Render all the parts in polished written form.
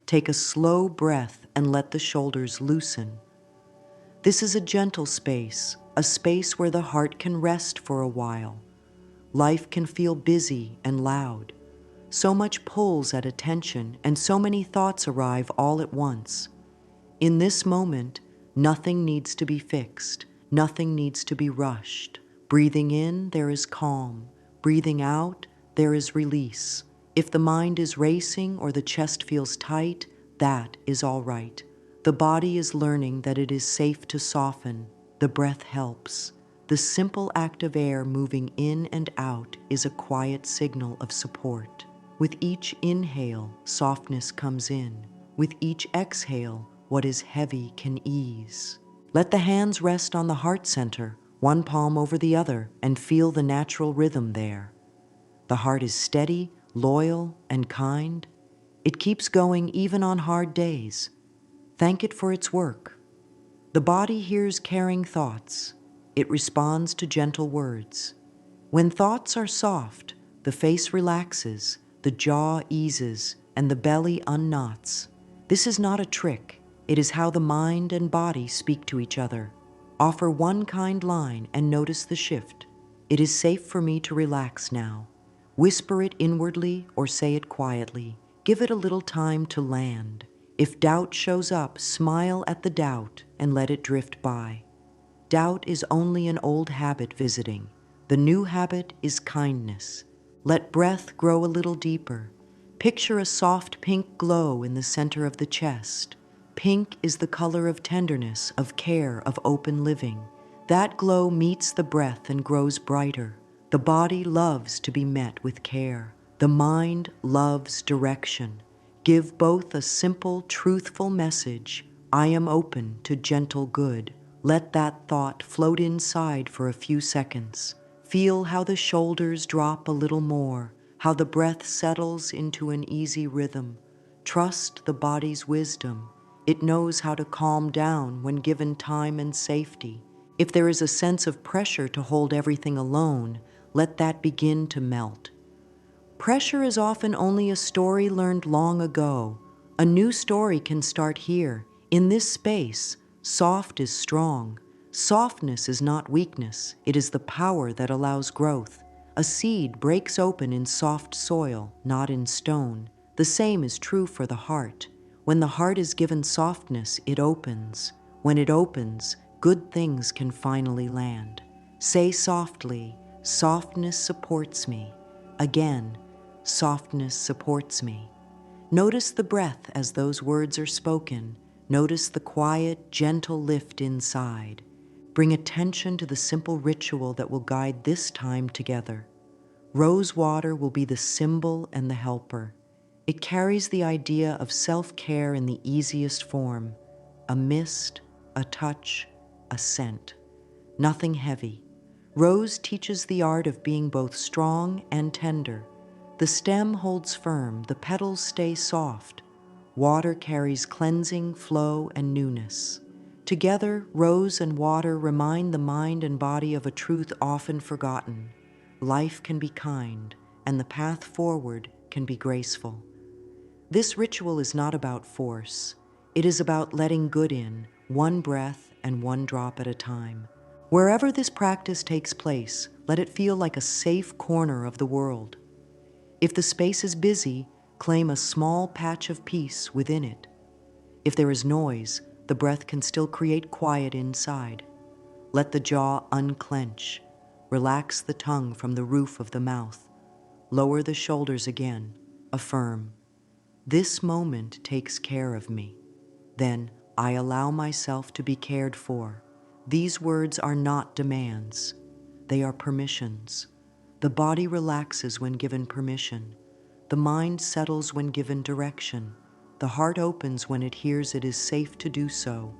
Take a slow breath and let the shoulders loosen. This is a gentle space, a space where the heart can rest for a while. Life can feel busy and loud. So much pulls at attention and so many thoughts arrive all at once. In this moment, nothing needs to be fixed. Nothing needs to be rushed. Breathing in, there is calm. Breathing out, there is release. If the mind is racing or the chest feels tight, that is all right. The body is learning that it is safe to soften. The breath helps. The simple act of air moving in and out is a quiet signal of support. With each inhale, softness comes in. With each exhale, what is heavy can ease. Let the hands rest on the heart center, one palm over the other, and feel the natural rhythm there. The heart is steady, loyal, and kind. It keeps going even on hard days. Thank it for its work. The body hears caring thoughts. It responds to gentle words. When thoughts are soft, the face relaxes, the jaw eases, and the belly unknots. This is not a trick. It is how the mind and body speak to each other. Offer one kind line and notice the shift. It is safe for me to relax now. Whisper it inwardly or say it quietly. Give it a little time to land. If doubt shows up, smile at the doubt and let it drift by. Doubt is only an old habit visiting. The new habit is kindness. Let breath grow a little deeper. Picture a soft pink glow in the center of the chest. Pink is the color of tenderness, of care, of open living. That glow meets the breath and grows brighter. The body loves to be met with care. The mind loves direction. Give both a simple, truthful message. I am open to gentle good. Let that thought float inside for a few seconds. Feel how the shoulders drop a little more, how the breath settles into an easy rhythm. Trust the body's wisdom. It knows how to calm down when given time and safety. If there is a sense of pressure to hold everything alone, let that begin to melt. Pressure is often only a story learned long ago. A new story can start here, in this space. Soft is strong. Softness is not weakness. It is the power that allows growth. A seed breaks open in soft soil, not in stone. The same is true for the heart. When the heart is given softness, it opens. When it opens, good things can finally land. Say softly, softness supports me. Again, softness supports me. Notice the breath as those words are spoken. Notice the quiet, gentle lift inside. Bring attention to the simple ritual that will guide this time together. Rose water will be the symbol and the helper. It carries the idea of self-care in the easiest form. A mist, a touch, a scent. Nothing heavy. Rose teaches the art of being both strong and tender. The stem holds firm, the petals stay soft. Water carries cleansing, flow, and newness. Together, rose and water remind the mind and body of a truth often forgotten. Life can be kind, and the path forward can be graceful. This ritual is not about force. It is about letting good in, one breath and one drop at a time. Wherever this practice takes place, let it feel like a safe corner of the world. If the space is busy, claim a small patch of peace within it. If there is noise, the breath can still create quiet inside. Let the jaw unclench. Relax the tongue from the roof of the mouth. Lower the shoulders again. Affirm. This moment takes care of me. Then I allow myself to be cared for. These words are not demands. They are permissions. The body relaxes when given permission. The mind settles when given direction. The heart opens when it hears it is safe to do so.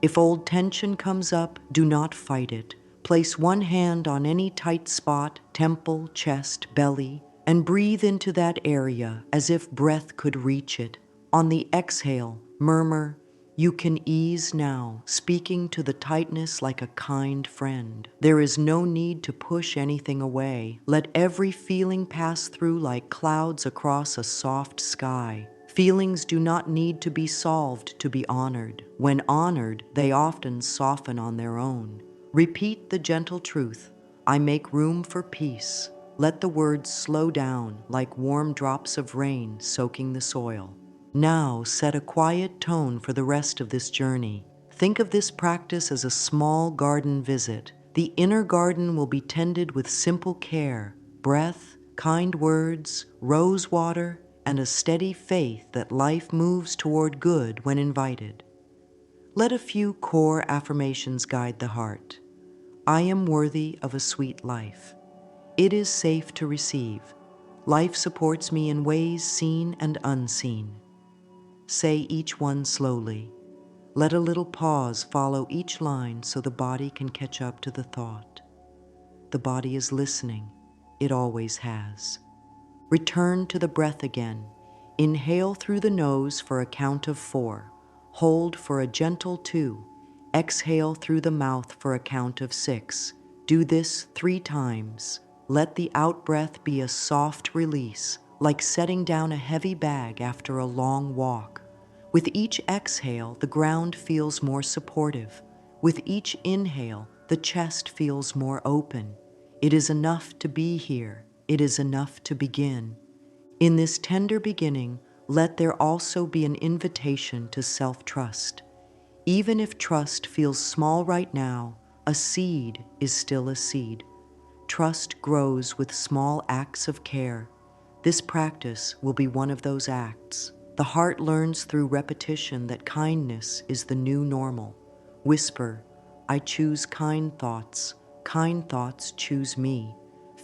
If old tension comes up, do not fight it. Place one hand on any tight spot, temple, chest, belly, and breathe into that area as if breath could reach it. On the exhale, murmur, "You can ease now," speaking to the tightness like a kind friend. There is no need to push anything away. Let every feeling pass through like clouds across a soft sky. Feelings do not need to be solved to be honored. When honored, they often soften on their own. Repeat the gentle truth, I make room for peace. Let the words slow down like warm drops of rain soaking the soil. Now set a quiet tone for the rest of this journey. Think of this practice as a small garden visit. The inner garden will be tended with simple care, breath, kind words, rose water, and a steady faith that life moves toward good when invited. Let a few core affirmations guide the heart. I am worthy of a sweet life. It is safe to receive. Life supports me in ways seen and unseen. Say each one slowly. Let a little pause follow each line so the body can catch up to the thought. The body is listening. It always has. Return to the breath again. Inhale through the nose for a count of 4. Hold for a gentle 2. Exhale through the mouth for a count of 6. Do this 3 times. Let the out-breath be a soft release, like setting down a heavy bag after a long walk. With each exhale, the ground feels more supportive. With each inhale, the chest feels more open. It is enough to be here. It is enough to begin. In this tender beginning, let there also be an invitation to self-trust. Even if trust feels small right now, a seed is still a seed. Trust grows with small acts of care. This practice will be one of those acts. The heart learns through repetition that kindness is the new normal. Whisper, I choose kind thoughts. Kind thoughts choose me.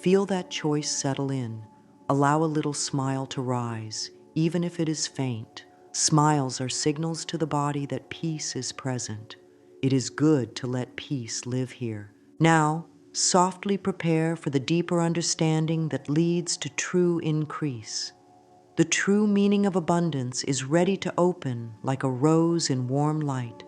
Feel that choice settle in. Allow a little smile to rise, even if it is faint. Smiles are signals to the body that peace is present. It is good to let peace live here. Now, softly prepare for the deeper understanding that leads to true increase. The true meaning of abundance is ready to open like a rose in warm light.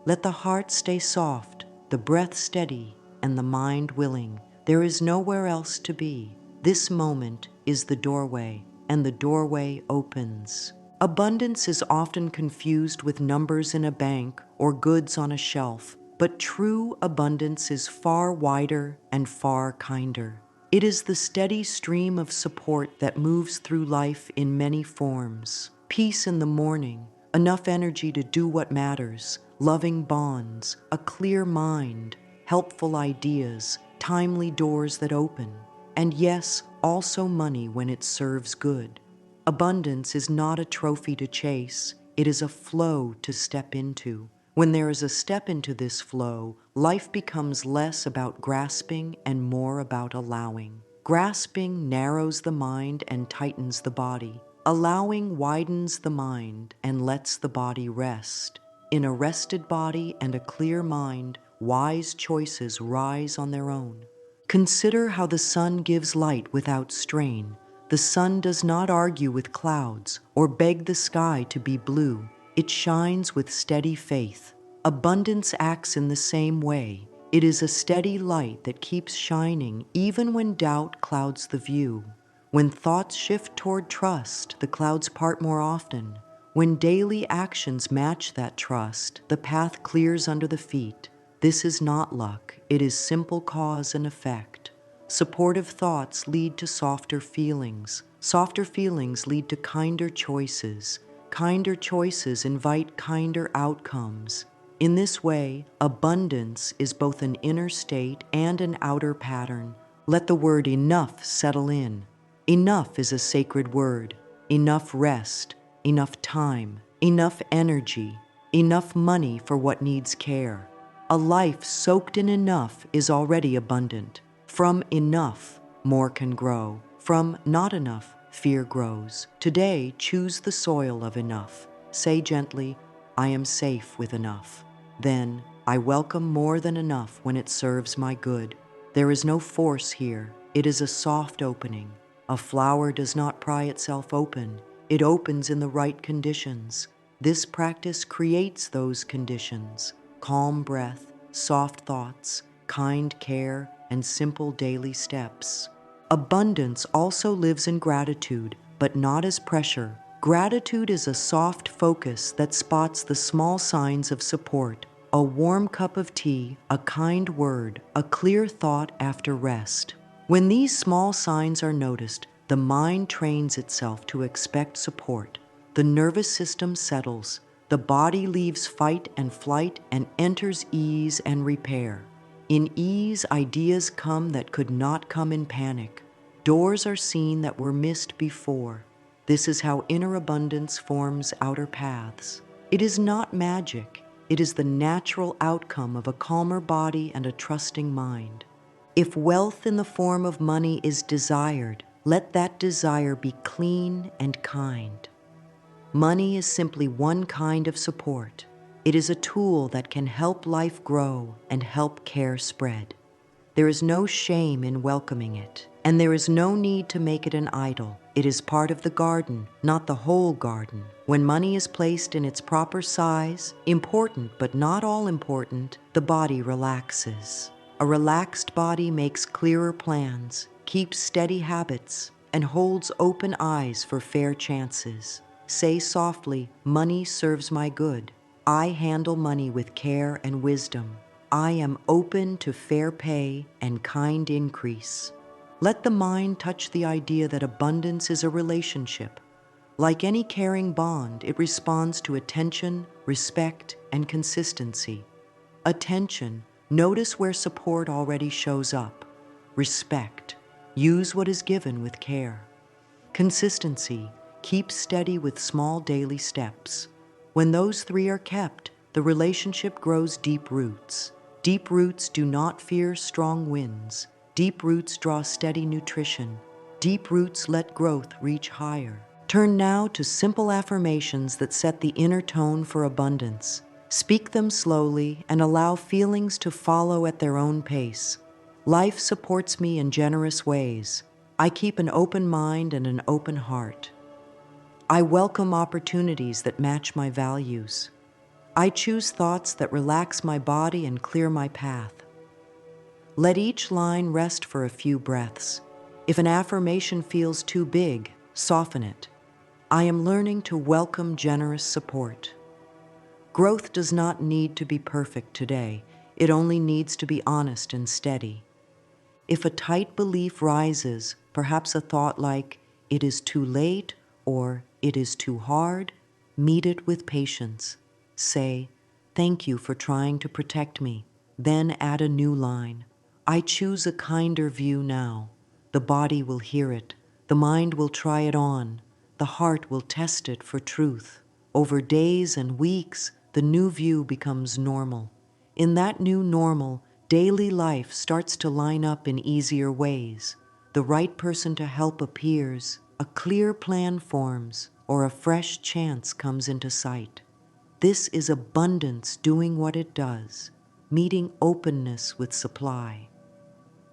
Let the heart stay soft, the breath steady, and the mind willing. There is nowhere else to be. This moment is the doorway, and the doorway opens. Abundance is often confused with numbers in a bank or goods on a shelf, but true abundance is far wider and far kinder. It is the steady stream of support that moves through life in many forms. Peace in the morning, enough energy to do what matters, loving bonds, a clear mind, helpful ideas, timely doors that open, and yes, also money when it serves good. Abundance is not a trophy to chase, it is a flow to step into. When there is a step into this flow, life becomes less about grasping and more about allowing. Grasping narrows the mind and tightens the body. Allowing widens the mind and lets the body rest. In a rested body and a clear mind, wise choices rise on their own. Consider how the sun gives light without strain. The sun does not argue with clouds or beg the sky to be blue. It shines with steady faith. Abundance acts in the same way. It is a steady light that keeps shining even when doubt clouds the view. When thoughts shift toward trust, the clouds part more often. When daily actions match that trust, the path clears under the feet. This is not luck. It is simple cause and effect. Supportive thoughts lead to softer feelings. Softer feelings lead to kinder choices. Kinder choices invite kinder outcomes. In this way, abundance is both an inner state and an outer pattern. Let the word enough settle in. Enough is a sacred word. Enough rest, enough time, enough energy, enough money for what needs care. A life soaked in enough is already abundant. From enough, more can grow. From not enough, fear grows. Today, choose the soil of enough. Say gently, I am safe with enough. Then, I welcome more than enough when it serves my good. There is no force here. It is a soft opening. A flower does not pry itself open. It opens in the right conditions. This practice creates those conditions. Calm breath, soft thoughts, kind care, and simple daily steps. Abundance also lives in gratitude, but not as pressure, Gratitude is a soft focus that spots the small signs of support: a warm cup of tea, a kind word, a clear thought after rest. When these small signs are noticed, the mind trains itself to expect support. The nervous system settles. The body leaves fight and flight and enters ease and repair. In ease, ideas come that could not come in panic. Doors are seen that were missed before. This is how inner abundance forms outer paths. It is not magic. It is the natural outcome of a calmer body and a trusting mind. If wealth in the form of money is desired, let that desire be clean and kind. Money is simply one kind of support. It is a tool that can help life grow and help care spread. There is no shame in welcoming it, and there is no need to make it an idol. It is part of the garden, not the whole garden. When money is placed in its proper size, important but not all important, the body relaxes. A relaxed body makes clearer plans, keeps steady habits, and holds open eyes for fair chances. Say softly, "Money serves my good. I handle money with care and wisdom. I am open to fair pay and kind increase." Let the mind touch the idea that abundance is a relationship. Like any caring bond, it responds to attention, respect, and consistency. Attention, notice where support already shows up. Respect, use what is given with care. Consistency, keep steady with small daily steps. When those three are kept, the relationship grows deep roots. Deep roots do not fear strong winds. Deep roots draw steady nutrition. Deep roots let growth reach higher. Turn now to simple affirmations that set the inner tone for abundance. Speak them slowly and allow feelings to follow at their own pace. Life supports me in generous ways. I keep an open mind and an open heart. I welcome opportunities that match my values. I choose thoughts that relax my body and clear my path. Let each line rest for a few breaths. If an affirmation feels too big, soften it. I am learning to welcome generous support. Growth does not need to be perfect today. It only needs to be honest and steady. If a tight belief rises, perhaps a thought like, "It is too late," or "It is too hard," meet it with patience. Say, "Thank you for trying to protect me." Then add a new line. "I choose a kinder view now." The body will hear it. The mind will try it on. The heart will test it for truth. Over days and weeks, the new view becomes normal. In that new normal, daily life starts to line up in easier ways. The right person to help appears, a clear plan forms, or a fresh chance comes into sight. This is abundance doing what it does, meeting openness with supply.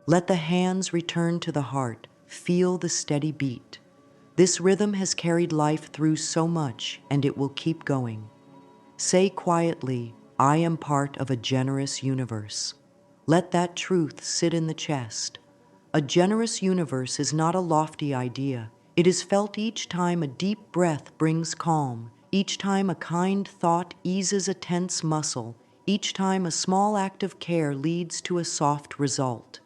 Let the hands return to the heart, feel the steady beat. This rhythm has carried life through so much, and it will keep going. Say quietly, "I am part of a generous universe." Let that truth sit in the chest. A generous universe is not a lofty idea. It is felt each time a deep breath brings calm, each time a kind thought eases a tense muscle, each time a small act of care leads to a soft result.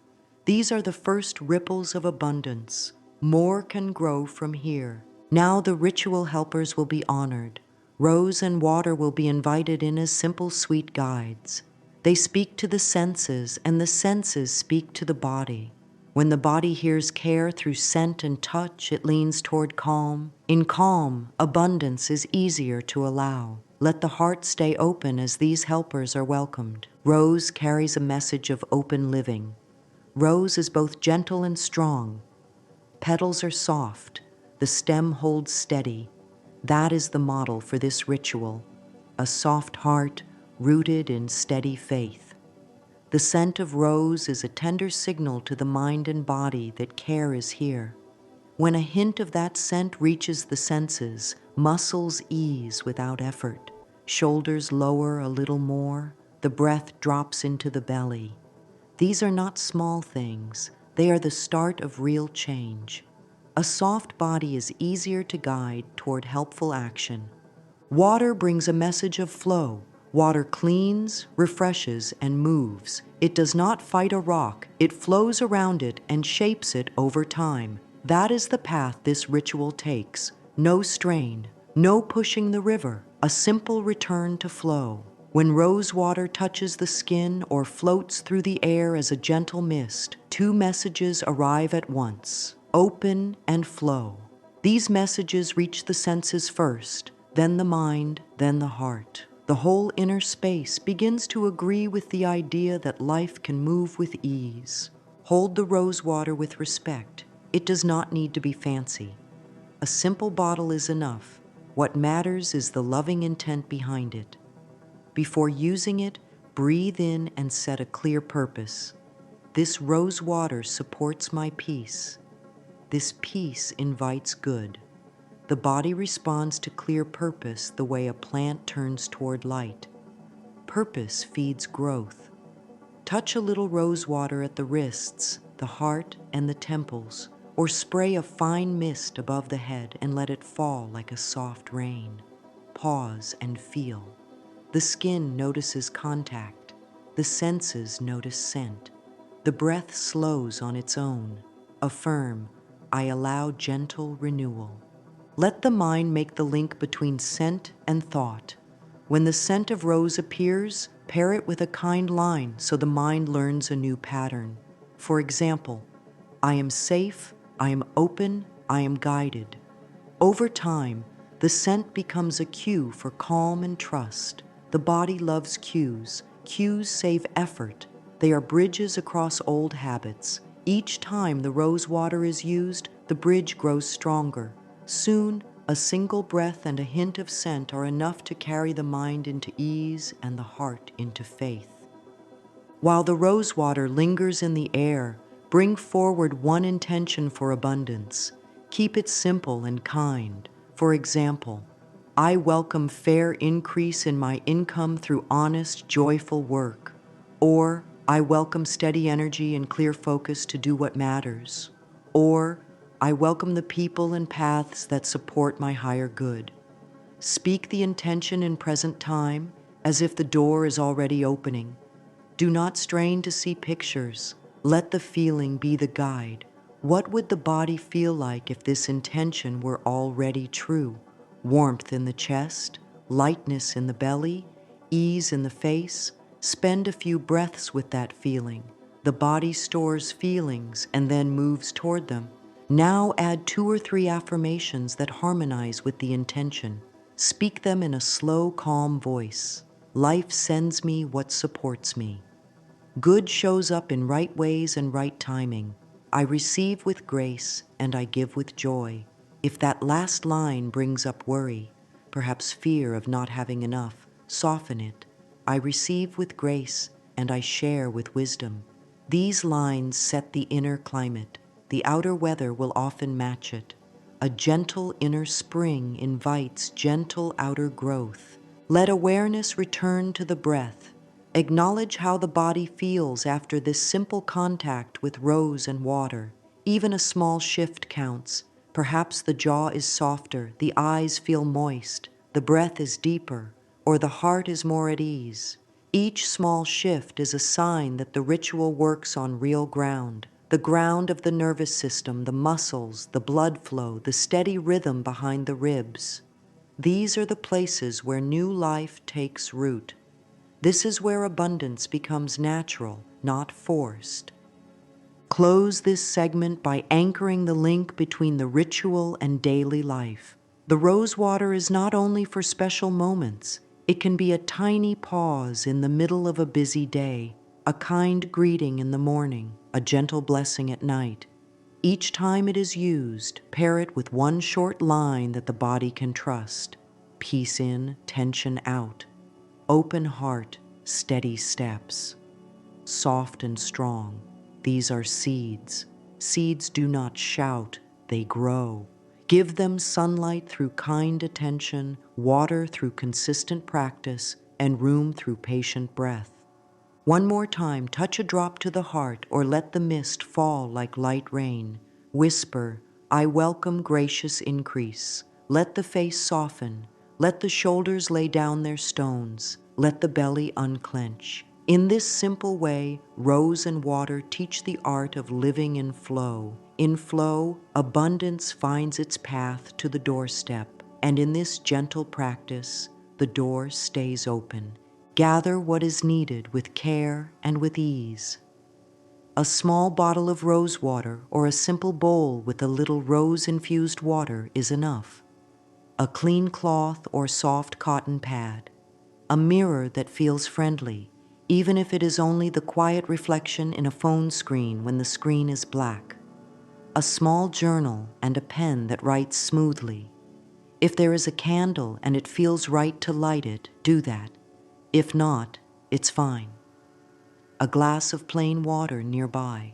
These are the first ripples of abundance. More can grow from here. Now the ritual helpers will be honored. Rose and water will be invited in as simple, sweet guides. They speak to the senses, and the senses speak to the body. When the body hears care through scent and touch, it leans toward calm. In calm, abundance is easier to allow. Let the heart stay open as these helpers are welcomed. Rose carries a message of open living. Rose is both gentle and strong. Petals are soft. The stem holds steady. That is the model for this ritual, a soft heart rooted in steady faith. The scent of rose is a tender signal to the mind and body that care is here. When a hint of that scent reaches the senses, muscles ease without effort. Shoulders lower a little more. The breath drops into the belly. These are not small things. They are the start of real change. A soft body is easier to guide toward helpful action. Water brings a message of flow. Water cleans, refreshes, and moves. It does not fight a rock. It flows around it and shapes it over time. That is the path this ritual takes. No strain, no pushing the river, a simple return to flow. When rose water touches the skin or floats through the air as a gentle mist, two messages arrive at once: open and flow. These messages reach the senses first, then the mind, then the heart. The whole inner space begins to agree with the idea that life can move with ease. Hold the rose water with respect. It does not need to be fancy. A simple bottle is enough. What matters is the loving intent behind it. Before using it, breathe in and set a clear purpose. This rose water supports my peace. This peace invites good. The body responds to clear purpose the way a plant turns toward light. Purpose feeds growth. Touch a little rose water at the wrists, the heart, and the temples, or spray a fine mist above the head and let it fall like a soft rain. Pause and feel. The skin notices contact. The senses notice scent. The breath slows on its own. Affirm, I allow gentle renewal. Let the mind make the link between scent and thought. When the scent of rose appears, pair it with a kind line so the mind learns a new pattern. For example, I am safe, I am open, I am guided. Over time, the scent becomes a cue for calm and trust. The body loves cues. Cues save effort. They are bridges across old habits. Each time the rose water is used, the bridge grows stronger. Soon, a single breath and a hint of scent are enough to carry the mind into ease and the heart into faith. While the rose water lingers in the air, bring forward one intention for abundance. Keep it simple and kind. For example, I welcome fair increase in my income through honest, joyful work. Or, I welcome steady energy and clear focus to do what matters. Or, I welcome the people and paths that support my higher good. Speak the intention in present time as if the door is already opening. Do not strain to see pictures. Let the feeling be the guide. What would the body feel like if this intention were already true? Warmth in the chest, lightness in the belly, ease in the face. Spend a few breaths with that feeling. The body stores feelings and then moves toward them. Now add 2 or 3 affirmations that harmonize with the intention. Speak them in a slow, calm voice. Life sends me what supports me. Good shows up in right ways and right timing. I receive with grace and I give with joy. If that last line brings up worry, perhaps fear of not having enough, soften it. I receive with grace and I share with wisdom. These lines set the inner climate. The outer weather will often match it. A gentle inner spring invites gentle outer growth. Let awareness return to the breath. Acknowledge how the body feels after this simple contact with rose and water. Even a small shift counts. Perhaps the jaw is softer, the eyes feel moist, the breath is deeper, or the heart is more at ease. Each small shift is a sign that the ritual works on real ground. The ground of the nervous system, the muscles, the blood flow, the steady rhythm behind the ribs. These are the places where new life takes root. This is where abundance becomes natural, not forced. Close this segment by anchoring the link between the ritual and daily life. The rose water is not only for special moments. It can be a tiny pause in the middle of a busy day, a kind greeting in the morning, a gentle blessing at night. Each time it is used, pair it with one short line that the body can trust. Peace in, tension out. Open heart, steady steps. Soft and strong. These are seeds. Seeds do not shout, they grow. Give them sunlight through kind attention, water through consistent practice, and room through patient breath. One more time, touch a drop to the heart or let the mist fall like light rain. Whisper, I welcome gracious increase. Let the face soften. Let the shoulders lay down their stones. Let the belly unclench. In this simple way, rose and water teach the art of living in flow. In flow, abundance finds its path to the doorstep. And in this gentle practice, the door stays open. Gather what is needed with care and with ease. A small bottle of rose water or a simple bowl with a little rose-infused water is enough. A clean cloth or soft cotton pad. A mirror that feels friendly, even if it is only the quiet reflection in a phone screen when the screen is black. A small journal and a pen that writes smoothly. If there is a candle and it feels right to light it, do that. If not, it's fine. A glass of plain water nearby.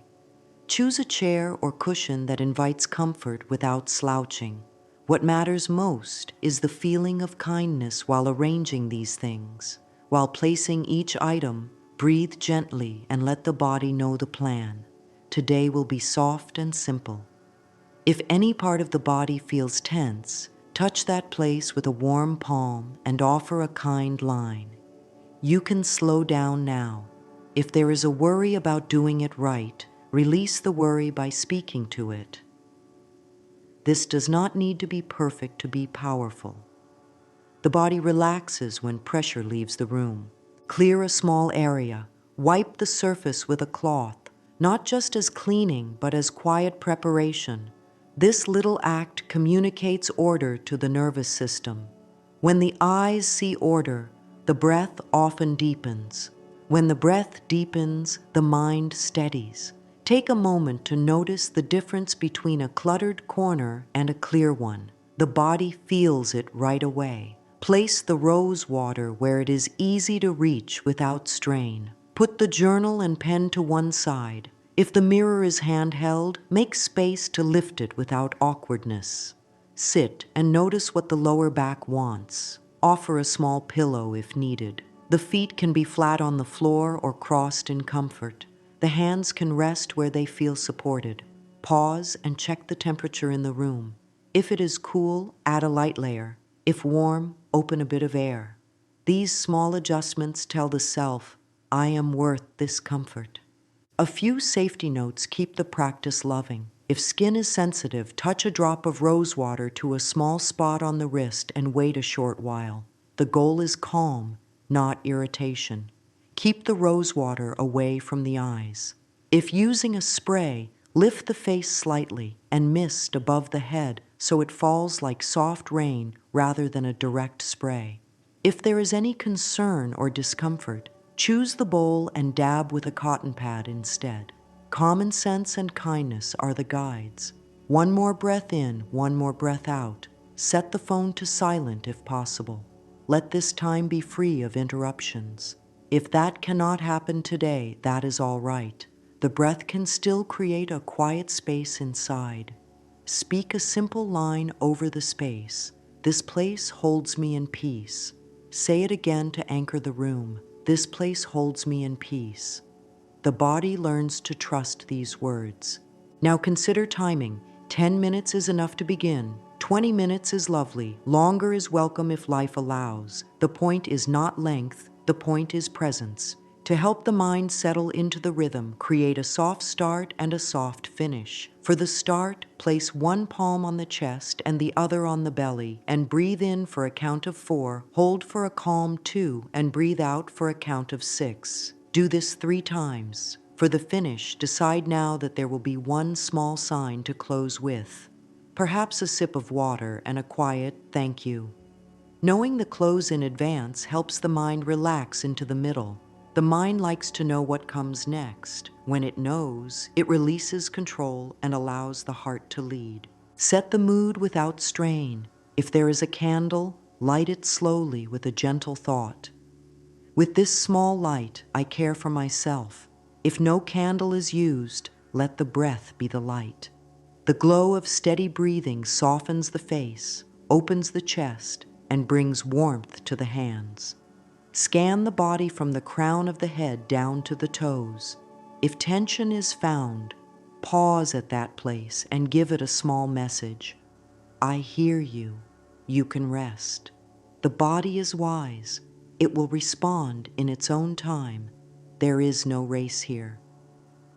Choose a chair or cushion that invites comfort without slouching. What matters most is the feeling of kindness while arranging these things. While placing each item, breathe gently and let the body know the plan. Today will be soft and simple. If any part of the body feels tense, touch that place with a warm palm and offer a kind line. You can slow down now. If there is a worry about doing it right, release the worry by speaking to it. This does not need to be perfect to be powerful. The body relaxes when pressure leaves the room. Clear a small area. Wipe the surface with a cloth, not just as cleaning, but as quiet preparation. This little act communicates order to the nervous system. When the eyes see order, the breath often deepens. When the breath deepens, the mind steadies. Take a moment to notice the difference between a cluttered corner and a clear one. The body feels it right away. Place the rose water where it is easy to reach without strain. Put the journal and pen to one side. If the mirror is handheld, make space to lift it without awkwardness. Sit and notice what the lower back wants. Offer a small pillow if needed. The feet can be flat on the floor or crossed in comfort. The hands can rest where they feel supported. Pause and check the temperature in the room. If it is cool, add a light layer. If warm, open a bit of air. These small adjustments tell the self, I am worth this comfort. A few safety notes keep the practice loving. If skin is sensitive, touch a drop of rose water to a small spot on the wrist and wait a short while. The goal is calm, not irritation. Keep the rose water away from the eyes. If using a spray, lift the face slightly and mist above the head so it falls like soft rain rather than a direct spray. If there is any concern or discomfort, choose the bowl and dab with a cotton pad instead. Common sense and kindness are the guides. One more breath in, one more breath out. Set the phone to silent if possible. Let this time be free of interruptions. If that cannot happen today, that is all right. The breath can still create a quiet space inside. Speak a simple line over the space. This place holds me in peace. Say it again to anchor the room. This place holds me in peace. The body learns to trust these words. Now consider timing. 10 minutes is enough to begin. 20 minutes is lovely. Longer is welcome if life allows. The point is not length, the point is presence. To help the mind settle into the rhythm, create a soft start and a soft finish. For the start, place one palm on the chest and the other on the belly, and breathe in for a count of 4, hold for a calm 2, and breathe out for a count of 6. Do this 3 times. For the finish, decide now that there will be one small sign to close with. Perhaps a sip of water and a quiet thank you. Knowing the close in advance helps the mind relax into the middle. The mind likes to know what comes next. When it knows, it releases control and allows the heart to lead. Set the mood without strain. If there is a candle, light it slowly with a gentle thought. With this small light, I care for myself. If no candle is used, let the breath be the light. The glow of steady breathing softens the face, opens the chest, and brings warmth to the hands. Scan the body from the crown of the head down to the toes. If tension is found, pause at that place and give it a small message. I hear you. You can rest. The body is wise. It will respond in its own time. There is no race here.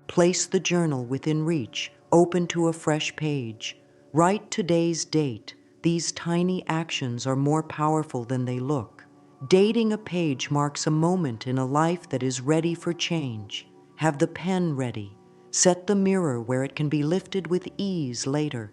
Place the journal within reach, open to a fresh page. Write today's date. These tiny actions are more powerful than they look. Dating a page marks a moment in a life that is ready for change. Have the pen ready. Set the mirror where it can be lifted with ease later.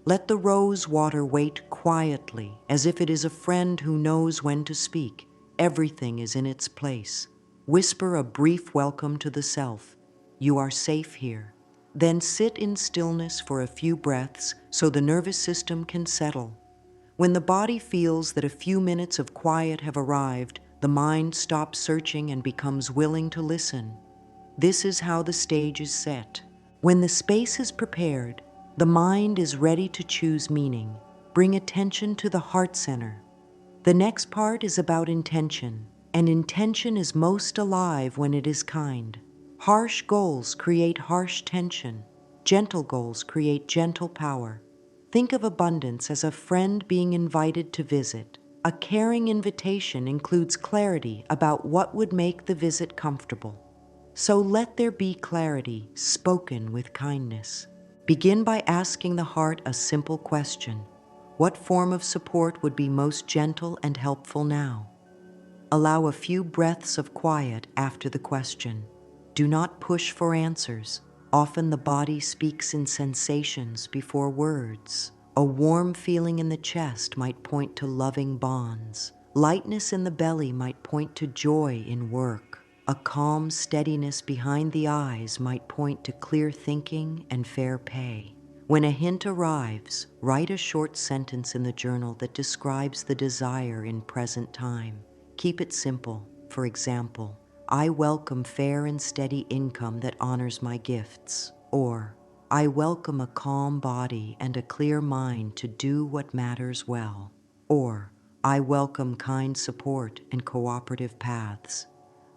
Let the rose water wait quietly, as if it is a friend who knows when to speak. Everything is in its place. Whisper a brief welcome to the self. You are safe here. Then sit in stillness for a few breaths so the nervous system can settle. When the body feels that a few minutes of quiet have arrived, the mind stops searching and becomes willing to listen. This is how the stage is set. When the space is prepared, the mind is ready to choose meaning. Bring attention to the heart center. The next part is about intention, and intention is most alive when it is kind. Harsh goals create harsh tension. Gentle goals create gentle power. Think of abundance as a friend being invited to visit. A caring invitation includes clarity about what would make the visit comfortable. So let there be clarity, spoken with kindness. Begin by asking the heart a simple question. What form of support would be most gentle and helpful now? Allow a few breaths of quiet after the question. Do not push for answers. Often the body speaks in sensations before words. A warm feeling in the chest might point to loving bonds. Lightness in the belly might point to joy in work. A calm steadiness behind the eyes might point to clear thinking and fair pay. When a hint arrives, write a short sentence in the journal that describes the desire in present time. Keep it simple. For example, I welcome fair and steady income that honors my gifts. Or, I welcome a calm body and a clear mind to do what matters well. Or, I welcome kind support and cooperative paths.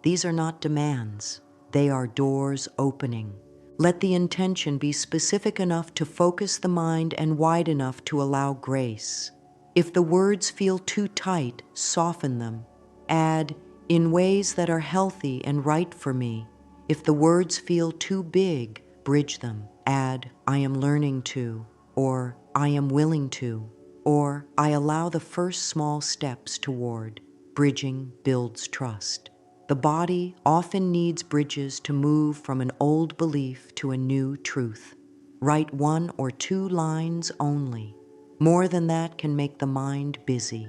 These are not demands. They are doors opening. Let the intention be specific enough to focus the mind and wide enough to allow grace. If the words feel too tight, soften them. Add, in ways that are healthy and right for me. If the words feel too big, bridge them. Add, I am learning to, or I am willing to, or I allow the first small steps toward. Bridging builds trust. The body often needs bridges to move from an old belief to a new truth. Write 1 or 2 lines only. More than that can make the mind busy.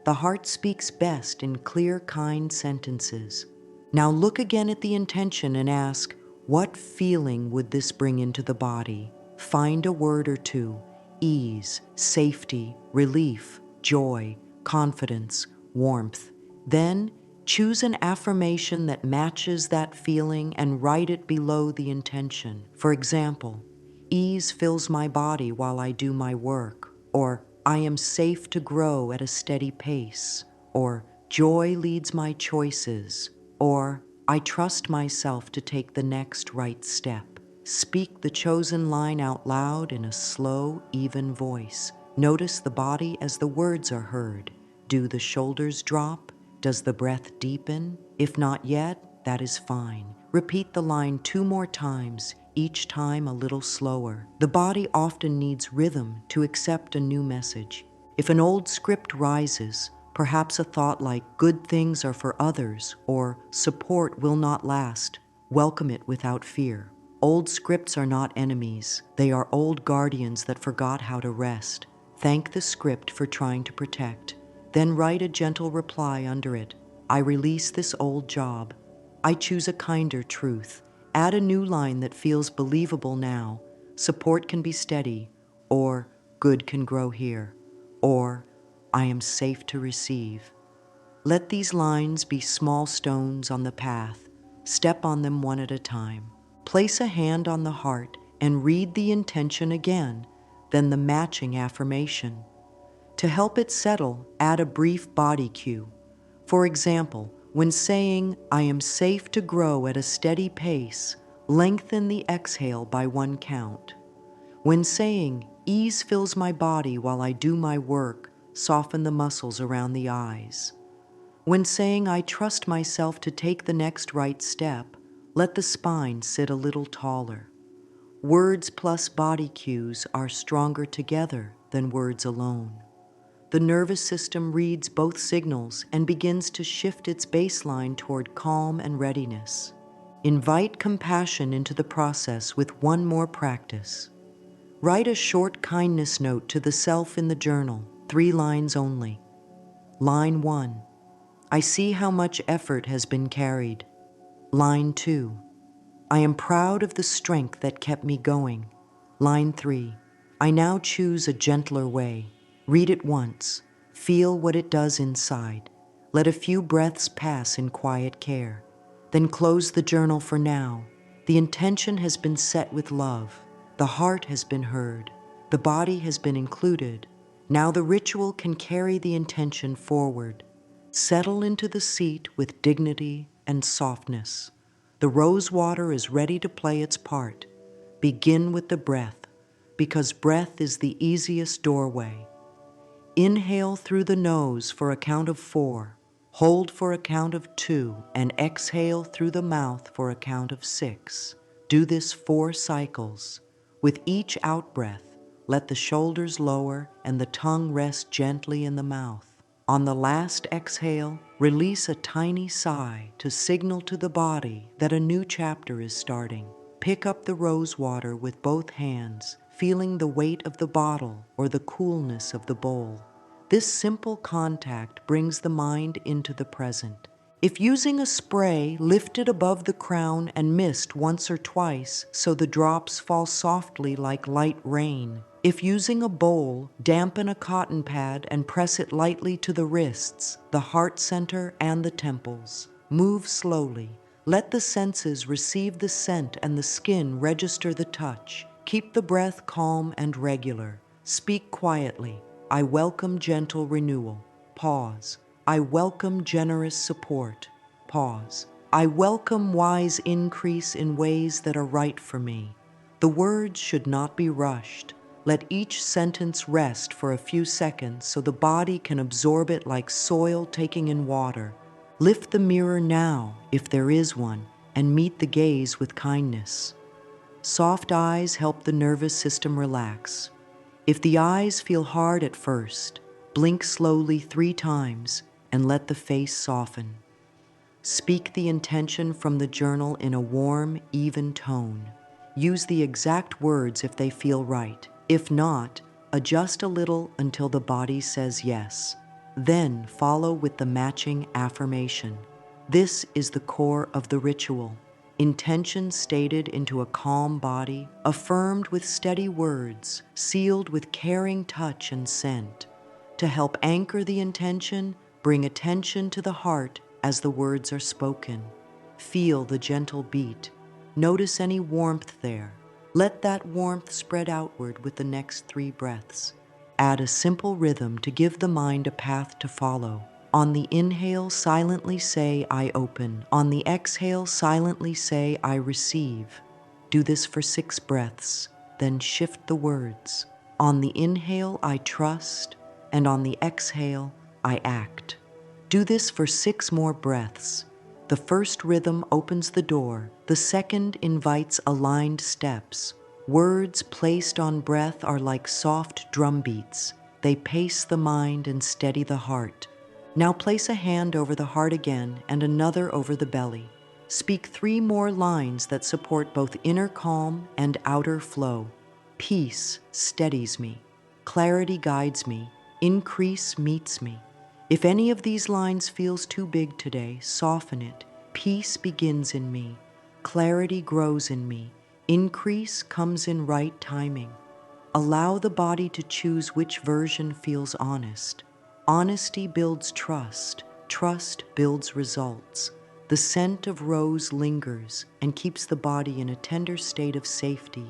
The heart speaks best in clear, kind sentences. Now look again at the intention and ask, what feeling would this bring into the body? Find a word or two: ease, safety, relief, joy, confidence, warmth. Then choose an affirmation that matches that feeling and write it below the intention. For example, ease fills my body while I do my work, or I am safe to grow at a steady pace, or joy leads my choices, or I trust myself to take the next right step. Speak the chosen line out loud in a slow, even voice. Notice the body as the words are heard. Do the shoulders drop? Does the breath deepen? If not yet, that is fine. Repeat the line 2 more times, each time a little slower. The body often needs rhythm to accept a new message. If an old script rises, perhaps a thought like good things are for others or support will not last, welcome it without fear. Old scripts are not enemies. They are old guardians that forgot how to rest. Thank the script for trying to protect. Then write a gentle reply under it. I release this old job. I choose a kinder truth. Add a new line that feels believable now. Support can be steady, or good can grow here, or I am safe to receive. Let these lines be small stones on the path. Step on them one at a time. Place a hand on the heart and read the intention again, then the matching affirmation. To help it settle, add a brief body cue. For example, when saying, I am safe to grow at a steady pace, Lengthen the exhale by 1 count. When saying, ease fills my body while I do my work, soften the muscles around the eyes. When saying, I trust myself to take the next right step, let the spine sit a little taller. Words plus body cues are stronger together than words alone. The nervous system reads both signals and begins to shift its baseline toward calm and readiness. Invite compassion into the process with one more practice. Write a short kindness note to the self in the journal, 3 lines only. Line 1, I see how much effort has been carried. Line 2, I am proud of the strength that kept me going. Line 3, I now choose a gentler way. Read it once. Feel what it does inside. Let a few breaths pass in quiet care. Then close the journal for now. The intention has been set with love. The heart has been heard. The body has been included. Now the ritual can carry the intention forward. Settle into the seat with dignity and softness. The rose water is ready to play its part. Begin with the breath, because breath is the easiest doorway. Inhale through the nose for a count of 4, hold for a count of 2, and exhale through the mouth for a count of 6. Do this 4 cycles. With each out-breath, let the shoulders lower and the tongue rest gently in the mouth. On the last exhale, release a tiny sigh to signal to the body that a new chapter is starting. Pick up the rose water with both hands, feeling the weight of the bottle or the coolness of the bowl. This simple contact brings the mind into the present. If using a spray, lift it above the crown and mist once or twice so the drops fall softly like light rain. If using a bowl, dampen a cotton pad and press it lightly to the wrists, the heart center, and the temples. Move slowly. Let the senses receive the scent and the skin register the touch. Keep the breath calm and regular. Speak quietly. I welcome gentle renewal. Pause. I welcome generous support. Pause. I welcome wise increase in ways that are right for me. The words should not be rushed. Let each sentence rest for a few seconds so the body can absorb it like soil taking in water. Lift the mirror now, if there is one, and meet the gaze with kindness. Soft eyes help the nervous system relax. If the eyes feel hard at first, blink slowly 3 times and let the face soften. Speak the intention from the journal in a warm, even tone. Use the exact words if they feel right. If not, adjust a little until the body says yes. Then follow with the matching affirmation. This is the core of the ritual. Intention stated into a calm body, affirmed with steady words, sealed with caring touch and scent. To help anchor the intention, bring attention to the heart as the words are spoken. Feel the gentle beat. Notice any warmth there. Let that warmth spread outward with the next 3 breaths. Add a simple rhythm to give the mind a path to follow. On the inhale, silently say, I open. On the exhale, silently say, I receive. Do this for 6 breaths, then shift the words. On the inhale, I trust, and on the exhale, I act. Do this for 6 more breaths. The first rhythm opens the door. The second invites aligned steps. Words placed on breath are like soft drum beats. They pace the mind and steady the heart. Now place a hand over the heart again and another over the belly. Speak 3 more lines that support both inner calm and outer flow. Peace steadies me. Clarity guides me. Increase meets me. If any of these lines feels too big today, soften it. Peace begins in me. Clarity grows in me. Increase comes in right timing. Allow the body to choose which version feels honest. Honesty builds trust. Trust builds results. The scent of rose lingers and keeps the body in a tender state of safety.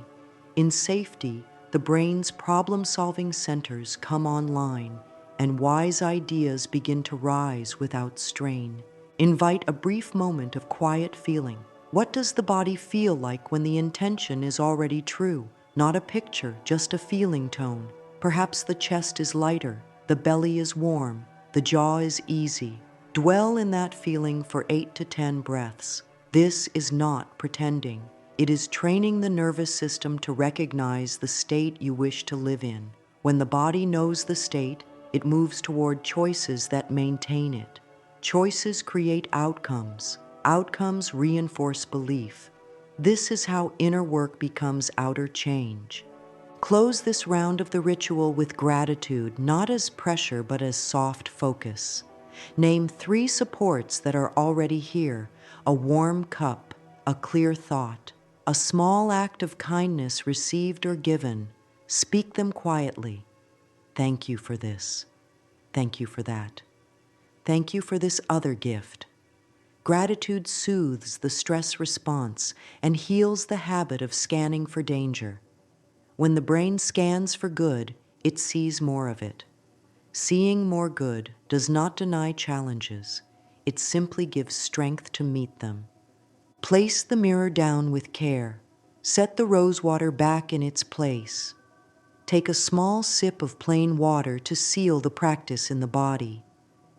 In safety, the brain's problem-solving centers come online, and wise ideas begin to rise without strain. Invite a brief moment of quiet feeling. What does the body feel like when the intention is already true? Not a picture, just a feeling tone. Perhaps the chest is lighter, the belly is warm, the jaw is easy. Dwell in that feeling for 8 to 10 breaths. This is not pretending. It is training the nervous system to recognize the state you wish to live in. When the body knows the state, it moves toward choices that maintain it. Choices create outcomes. Outcomes reinforce belief. This is how inner work becomes outer change. Close this round of the ritual with gratitude, not as pressure, but as soft focus. Name 3 supports that are already here: a warm cup, a clear thought, a small act of kindness received or given. Speak them quietly. Thank you for this. Thank you for that. Thank you for this other gift. Gratitude soothes the stress response and heals the habit of scanning for danger. When the brain scans for good, it sees more of it. Seeing more good does not deny challenges. It simply gives strength to meet them. Place the mirror down with care. Set the rose water back in its place. Take a small sip of plain water to seal the practice in the body.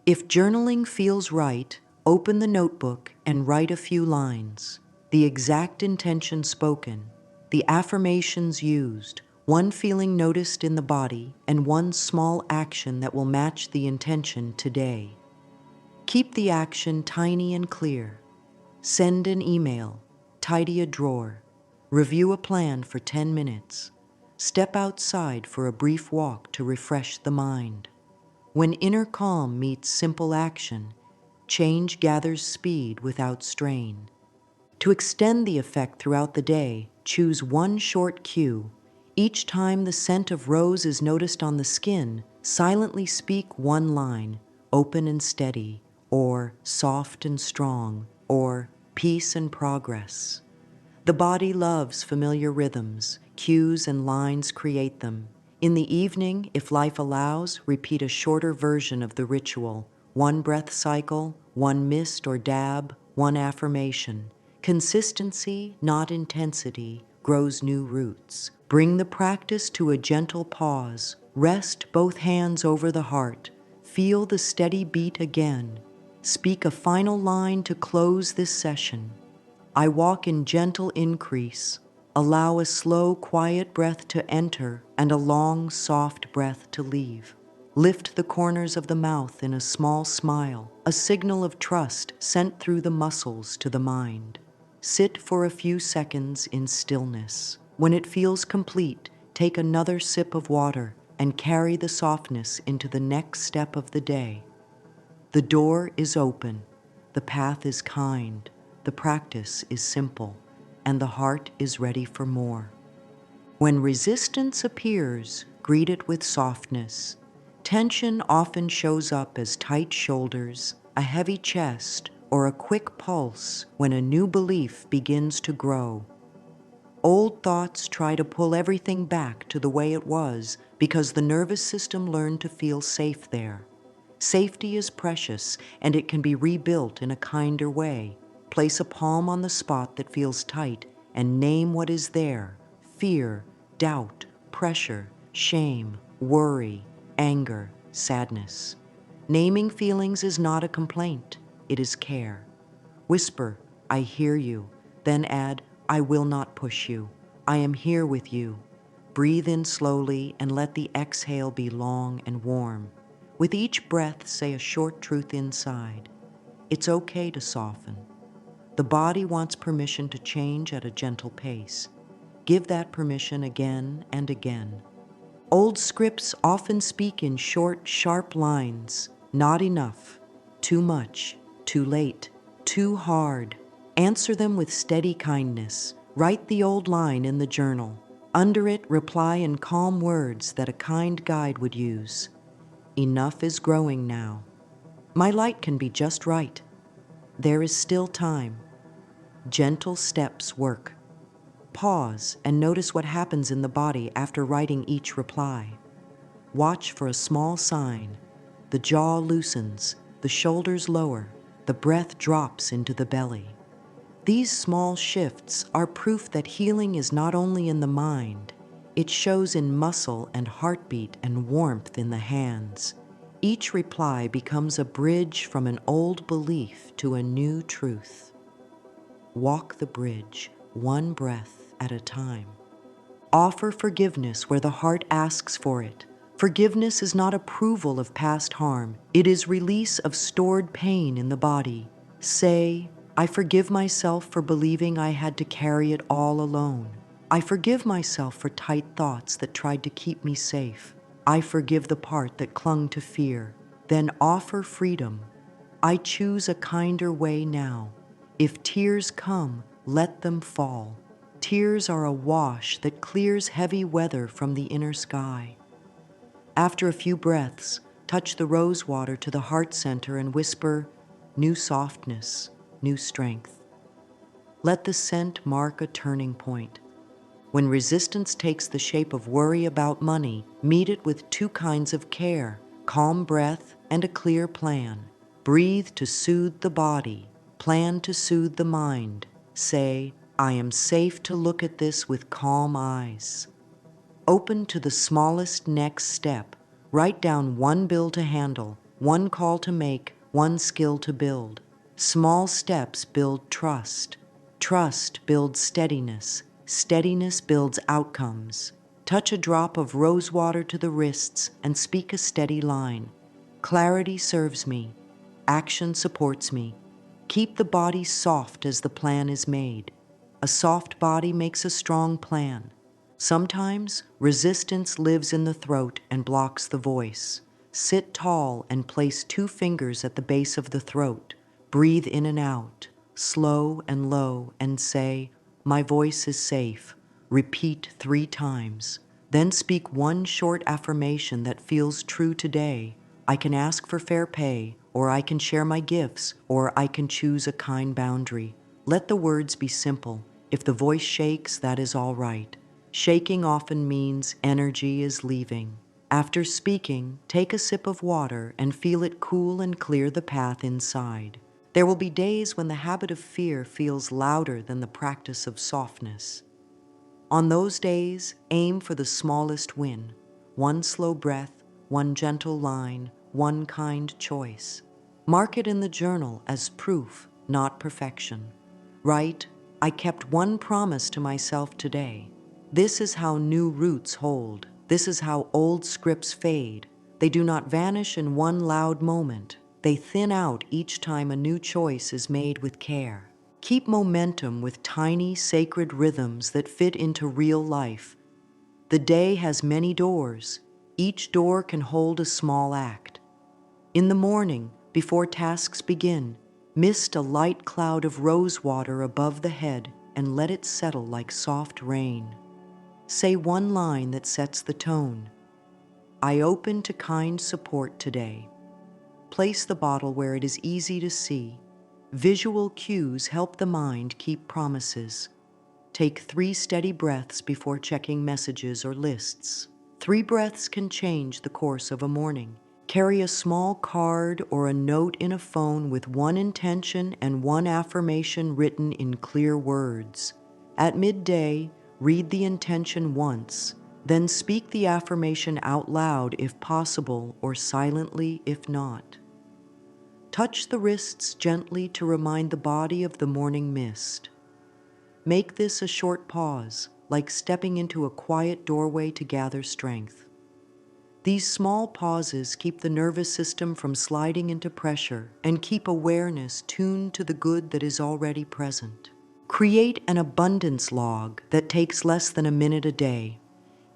If journaling feels right, open the notebook and write a few lines. The exact intention spoken, the affirmations used, one feeling noticed in the body, and one small action that will match the intention today. Keep the action tiny and clear. Send an email, tidy a drawer, review a plan for 10 minutes, step outside for a brief walk to refresh the mind. When inner calm meets simple action, change gathers speed without strain. To extend the effect throughout the day, choose one short cue. Each time the scent of rose is noticed on the skin, silently speak one line, open and steady, or soft and strong, or peace and progress. The body loves familiar rhythms. Cues and lines create them. In the evening, if life allows, repeat a shorter version of the ritual. One breath cycle, one mist or dab, one affirmation. Consistency, not intensity, grows new roots. Bring the practice to a gentle pause. Rest both hands over the heart. Feel the steady beat again. Speak a final line to close this session. I walk in gentle increase. Allow a slow, quiet breath to enter and a long, soft breath to leave. Lift the corners of the mouth in a small smile, a signal of trust sent through the muscles to the mind. Sit for a few seconds in stillness. When it feels complete, take another sip of water and carry the softness into the next step of the day. The door is open, the path is kind, the practice is simple, and the heart is ready for more. When resistance appears, greet it with softness. Tension often shows up as tight shoulders, a heavy chest, or a quick pulse when a new belief begins to grow. Old thoughts try to pull everything back to the way it was because the nervous system learned to feel safe there. Safety is precious, and it can be rebuilt in a kinder way. Place a palm on the spot that feels tight and name what is there: fear, doubt, pressure, shame, worry, anger, sadness. Naming feelings is not a complaint, it is care. Whisper, I hear you, then add, I will not push you. I am here with you. Breathe in slowly and let the exhale be long and warm. With each breath, say a short truth inside. It's okay to soften. The body wants permission to change at a gentle pace. Give that permission again and again. Old scripts often speak in short, sharp lines. Not enough, too much, too late, too hard. Answer them with steady kindness. Write the old line in the journal. Under it, reply in calm words that a kind guide would use. Enough is growing now. My light can be just right. There is still time. Gentle steps work. Pause and notice what happens in the body after writing each reply. Watch for a small sign. The jaw loosens, the shoulders lower, the breath drops into the belly. These small shifts are proof that healing is not only in the mind, it shows in muscle and heartbeat and warmth in the hands. Each reply becomes a bridge from an old belief to a new truth. Walk the bridge, one breath at a time. Offer forgiveness where the heart asks for it. Forgiveness is not approval of past harm. It is release of stored pain in the body. Say, I forgive myself for believing I had to carry it all alone. I forgive myself for tight thoughts that tried to keep me safe. I forgive the part that clung to fear. Then offer freedom. I choose a kinder way now. If tears come, let them fall. Tears are a wash that clears heavy weather from the inner sky. After a few breaths, touch the rose water to the heart center and whisper, new softness, new strength. Let the scent mark a turning point. When resistance takes the shape of worry about money, meet it with two kinds of care, calm breath and a clear plan. Breathe to soothe the body, plan to soothe the mind. Say, I am safe to look at this with calm eyes. Open to the smallest next step. Write down one bill to handle, one call to make, one skill to build. Small steps build trust. Trust builds steadiness. Steadiness builds outcomes. Touch a drop of rose water to the wrists and speak a steady line. Clarity serves me. Action supports me. Keep the body soft as the plan is made. A soft body makes a strong plan. Sometimes resistance lives in the throat and blocks the voice. Sit tall and place two fingers at the base of the throat. Breathe in and out, slow and low, and say, my voice is safe. Repeat 3 times. Then speak one short affirmation that feels true today. I can ask for fair pay, or I can share my gifts, or I can choose a kind boundary. Let the words be simple. If the voice shakes, that is all right. Shaking often means energy is leaving. After speaking, take a sip of water and feel it cool and clear the path inside. There will be days when the habit of fear feels louder than the practice of softness. On those days, aim for the smallest win. One slow breath, one gentle line, one kind choice. Mark it in the journal as proof, not perfection. Write, I kept one promise to myself today. This is how new roots hold. This is how old scripts fade. They do not vanish in one loud moment. They thin out each time a new choice is made with care. Keep momentum with tiny, sacred rhythms that fit into real life. The day has many doors. Each door can hold a small act. In the morning, before tasks begin, mist a light cloud of rose water above the head and let it settle like soft rain. Say one line that sets the tone. I open to kind support today. Place the bottle where it is easy to see. Visual cues help the mind keep promises. Take 3 steady breaths before checking messages or lists. 3 breaths can change the course of a morning. Carry a small card or a note in a phone with one intention and one affirmation written in clear words. At midday, read the intention once, then speak the affirmation out loud if possible or silently if not. Touch the wrists gently to remind the body of the morning mist. Make this a short pause, like stepping into a quiet doorway to gather strength. These small pauses keep the nervous system from sliding into pressure and keep awareness tuned to the good that is already present. Create an abundance log that takes less than a minute a day.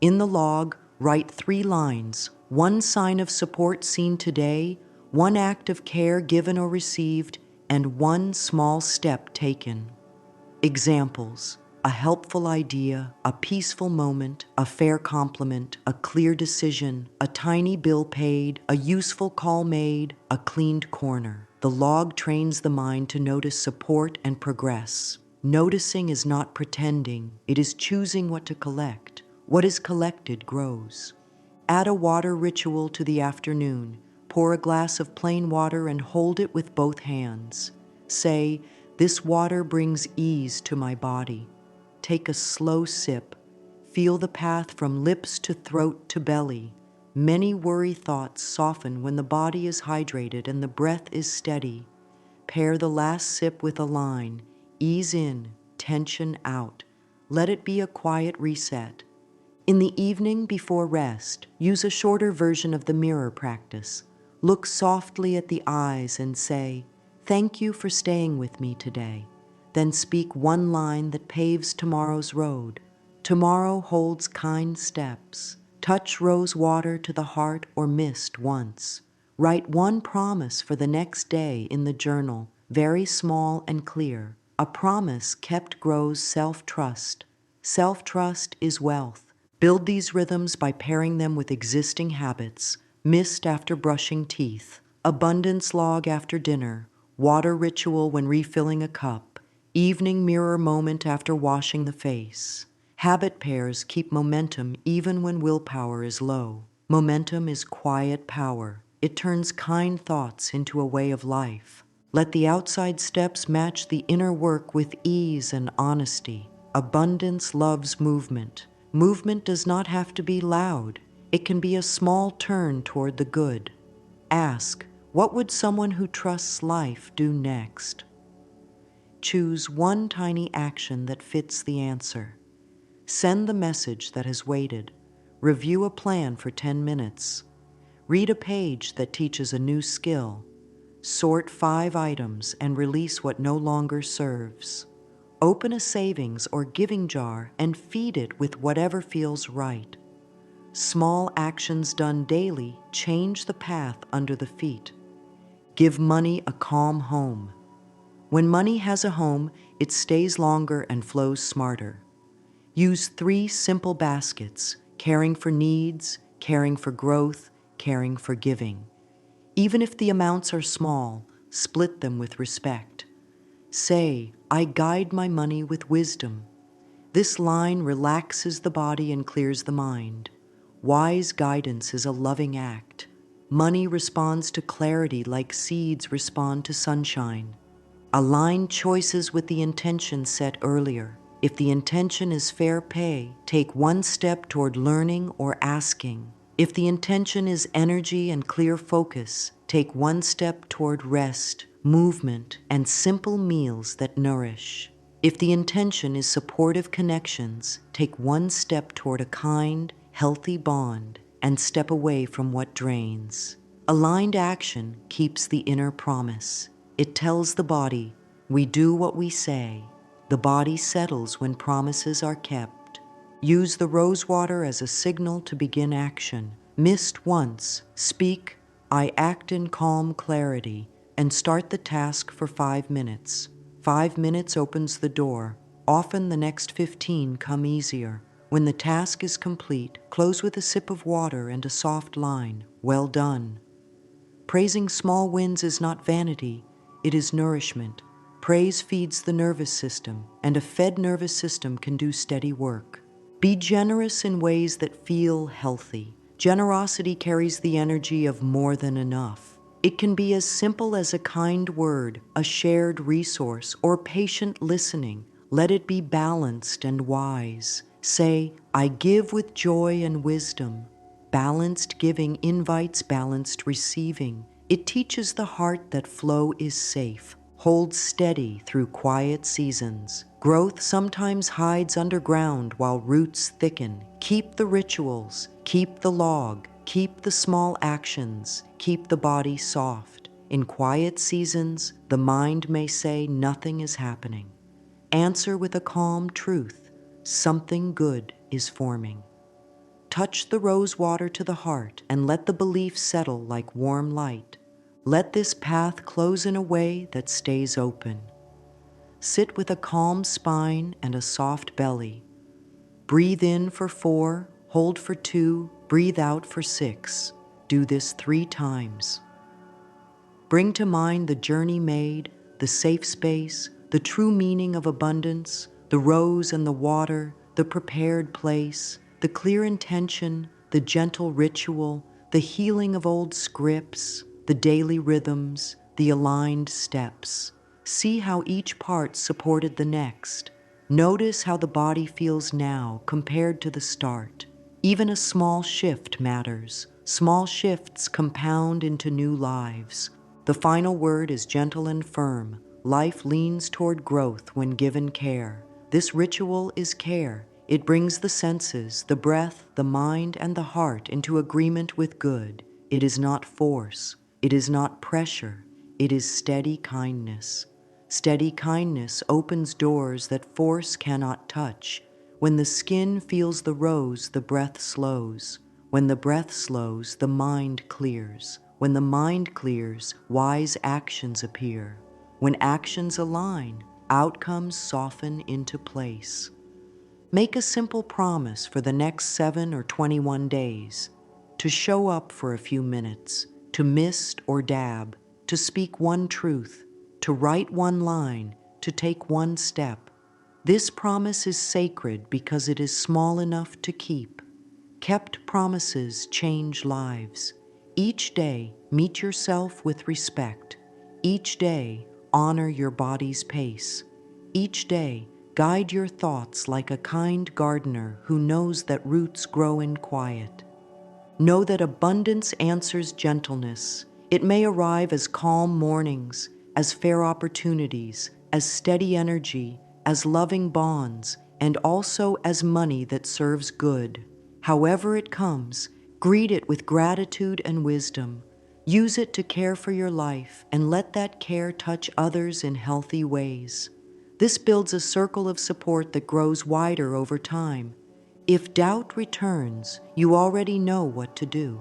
In the log, write 3 lines, 1 sign of support seen today, 1 act of care given or received, and 1 small step taken. Examples: a helpful idea, a peaceful moment, a fair compliment, a clear decision, a tiny bill paid, a useful call made, a cleaned corner. The log trains the mind to notice support and progress. Noticing is not pretending, it is choosing what to collect. What is collected grows. Add a water ritual to the afternoon. Pour a glass of plain water and hold it with both hands. Say, This water brings ease to my body. Take a slow sip. Feel the path from lips to throat to belly. Many worry thoughts soften when the body is hydrated and the breath is steady. Pair the last sip with a line. Ease in, tension out. Let it be a quiet reset. In the evening before rest, use a shorter version of the mirror practice. Look softly at the eyes and say, "Thank you for staying with me today." Then speak one line that paves tomorrow's road. Tomorrow holds kind steps. Touch rose water to the heart or mist once. Write one promise for the next day in the journal, very small and clear. A promise kept grows self-trust. Self-trust is wealth. Build these rhythms by pairing them with existing habits: mist after brushing teeth, abundance log after dinner, water ritual when refilling a cup, evening mirror moment after washing the face. Habit pairs keep momentum even when willpower is low. Momentum is quiet power. It turns kind thoughts into a way of life. Let the outside steps match the inner work with ease and honesty. Abundance loves movement. Movement does not have to be loud. It can be a small turn toward the good. Ask, what would someone who trusts life do next? Choose one tiny action that fits the answer. Send the message that has waited. Review a plan for 10 minutes. Read a page that teaches a new skill. Sort 5 items and release what no longer serves. Open a savings or giving jar and feed it with whatever feels right. Small actions done daily change the path under the feet. Give money a calm home. When money has a home, it stays longer and flows smarter. Use 3 simple baskets: caring for needs, caring for growth, caring for giving. Even if the amounts are small, split them with respect. Say, "I guide my money with wisdom." This line relaxes the body and clears the mind. Wise guidance is a loving act. Money responds to clarity like seeds respond to sunshine. Align choices with the intention set earlier. If the intention is fair pay, take one step toward learning or asking. If the intention is energy and clear focus, take one step toward rest, movement, and simple meals that nourish. If the intention is supportive connections, take one step toward a kind, healthy bond and step away from what drains. Aligned action keeps the inner promise. It tells the body, "We do what we say." The body settles when promises are kept. Use the rose water as a signal to begin action. Mist once, speak, "I act in calm clarity," and start the task for 5 minutes. 5 minutes opens the door. Often the next 15 come easier. When the task is complete, close with a sip of water and a soft line, "Well done." Praising small wins is not vanity, it is nourishment. Praise feeds the nervous system, and a fed nervous system can do steady work. Be generous in ways that feel healthy. Generosity carries the energy of more than enough. It can be as simple as a kind word, a shared resource, or patient listening. Let it be balanced and wise. Say, "I give with joy and wisdom." Balanced giving invites balanced receiving. It teaches the heart that flow is safe. Hold steady through quiet seasons. Growth sometimes hides underground while roots thicken. Keep the rituals, keep the log, keep the small actions, keep the body soft. In quiet seasons, the mind may say nothing is happening. Answer with a calm truth, something good is forming. Touch the rose water to the heart and let the belief settle like warm light. Let this path close in a way that stays open. Sit with a calm spine and a soft belly. Breathe in for 4, hold for 2, breathe out for 6. Do this 3 times. Bring to mind the journey made, the safe space, the true meaning of abundance, the rose and the water, the prepared place, the clear intention, the gentle ritual, the healing of old scripts, the daily rhythms, the aligned steps. See how each part supported the next. Notice how the body feels now compared to the start. Even a small shift matters. Small shifts compound into new lives. The final word is gentle and firm. Life leans toward growth when given care. This ritual is care. It brings the senses, the breath, the mind, and the heart into agreement with good. It is not force. It is not pressure. It is steady kindness. Steady kindness opens doors that force cannot touch. When the skin feels the rose, the breath slows. When the breath slows, the mind clears. When the mind clears, wise actions appear. When actions align, outcomes soften into place. Make a simple promise for the next 7 or 21 days to show up for a few minutes, to mist or dab, to speak one truth, to write one line, to take one step. This promise is sacred because it is small enough to keep. Kept promises change lives. Each day, meet yourself with respect. Each day, honor your body's pace. Each day, guide your thoughts like a kind gardener who knows that roots grow in quiet. Know that abundance answers gentleness. It may arrive as calm mornings, as fair opportunities, as steady energy, as loving bonds, and also as money that serves good. However it comes, greet it with gratitude and wisdom. Use it to care for your life and let that care touch others in healthy ways. This builds a circle of support that grows wider over time. If doubt returns, you already know what to do.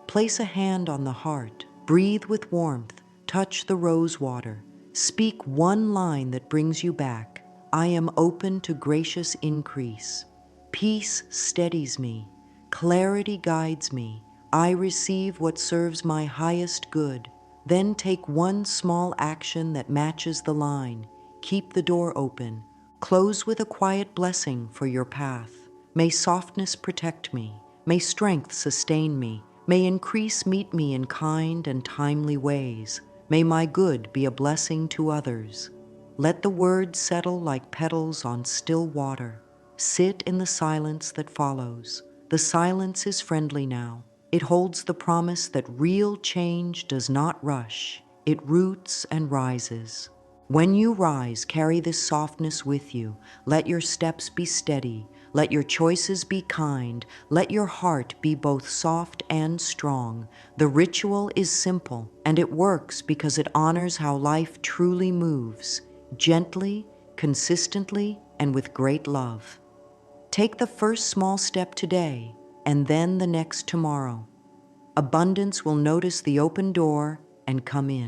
Place a hand on the heart, breathe with warmth, touch the rose water, speak one line that brings you back. I am open to gracious increase. Peace steadies me, clarity guides me. I receive what serves my highest good. Then take one small action that matches the line. Keep the door open. Close with a quiet blessing for your path. May softness protect me. May strength sustain me. May increase meet me in kind and timely ways. May my good be a blessing to others. Let the words settle like petals on still water. Sit in the silence that follows. The silence is friendly now. It holds the promise that real change does not rush. It roots and rises. When you rise, carry this softness with you. Let your steps be steady. Let your choices be kind. Let your heart be both soft and strong. The ritual is simple, and it works because it honors how life truly moves, gently, consistently, and with great love. Take the first small step today, and then the next tomorrow. Abundance will notice the open door and come in.